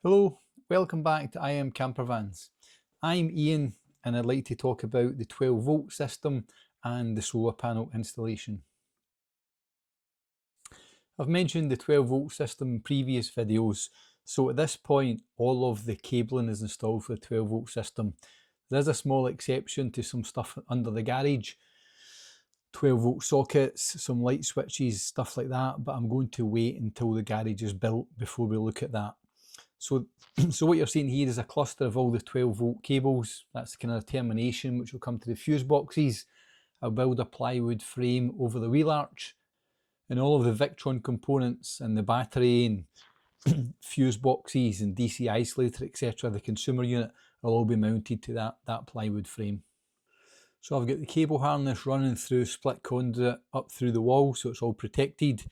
Hello, welcome back to IMCampervans. I'm Ian and I'd like to talk about the 12 volt system and the solar panel installation. I've mentioned the 12 volt system in previous videos, so at this point all of the cabling is installed for the 12 volt system. There's a small exception to some stuff under the garage, 12 volt sockets, some light switches, stuff like that, but I'm going to wait until the garage is built before we look at that. So what you're seeing here is a cluster of all the 12 volt cables. That's the kind of termination which will come to the fuse boxes. I'll build a plywood frame over the wheel arch, and all of the Victron components and the battery and fuse boxes and DC isolator, etc., the consumer unit, will all be mounted to that plywood frame. So I've got the cable harness running through split conduit up through the wall, so it's all protected,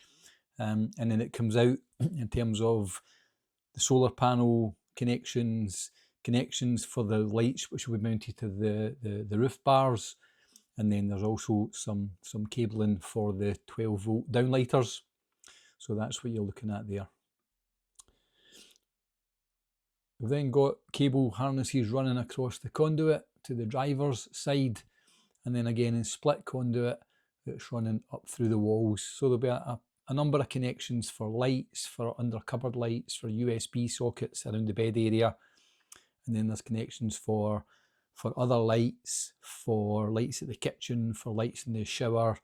and then it comes out in terms of the solar panel connections for the lights which will be mounted to the roof bars, and then there's also some cabling for the 12 volt downlighters. So that's what you're looking at there. We've then got cable harnesses running across the conduit to the driver's side, and then again in split conduit it's running up through the walls. So there'll be a number of connections for lights, for under cupboard lights, for USB sockets around the bed area, and then there's connections for other lights, for lights at the kitchen, for lights in the shower,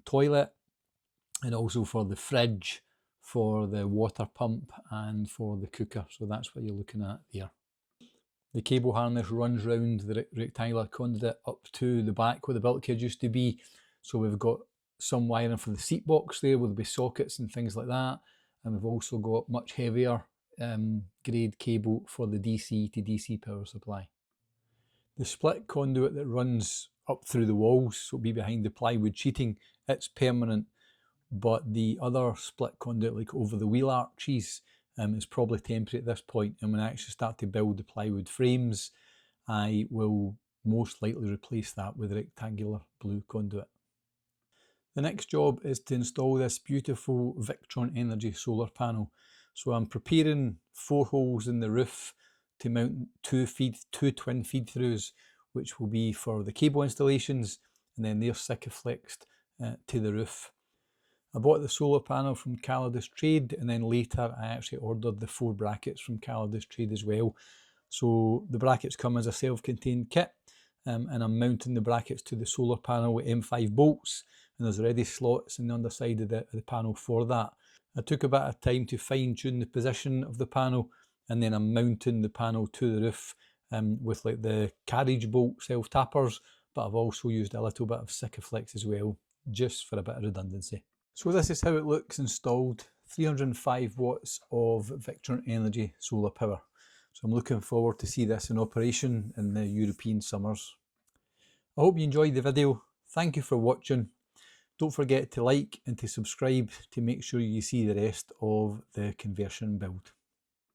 toilet, and also for the fridge, for the water pump, and for the cooker. So that's what you're looking at there. The cable harness runs round the rectangular conduit up to the back where the bulkhead used to be. So we've got some wiring for the seat box there, where there'll be sockets and things like that, and we've also got much heavier grade cable for the DC to DC power supply. The split conduit that runs up through the walls, so it'll be behind the plywood sheeting, it's permanent, but the other split conduit, like over the wheel arches, is probably temporary at this point, and when I actually start to build the plywood frames, I will most likely replace that with rectangular blue conduit. The next job is to install this beautiful Victron Energy solar panel. So I'm preparing 4 holes in the roof to mount two twin feed-throughs, which will be for the cable installations, and then they're sikaflexed to the roof. I bought the solar panel from Calidus Trade, and then later I actually ordered the 4 brackets from Calidus Trade as well. So the brackets come as a self-contained kit, and I'm mounting the brackets to the solar panel with M5 bolts, and there's already slots in the underside of the panel for that. I took a bit of time to fine tune the position of the panel, and then I'm mounting the panel to the roof with like the carriage bolt self-tappers, but I've also used a little bit of Sikaflex as well, just for a bit of redundancy. So this is how it looks installed, 305 watts of Victron Energy solar power. So I'm looking forward to see this in operation in the European summers. I hope you enjoyed the video. Thank you for watching. Don't forget to like and to subscribe to make sure you see the rest of the conversion build.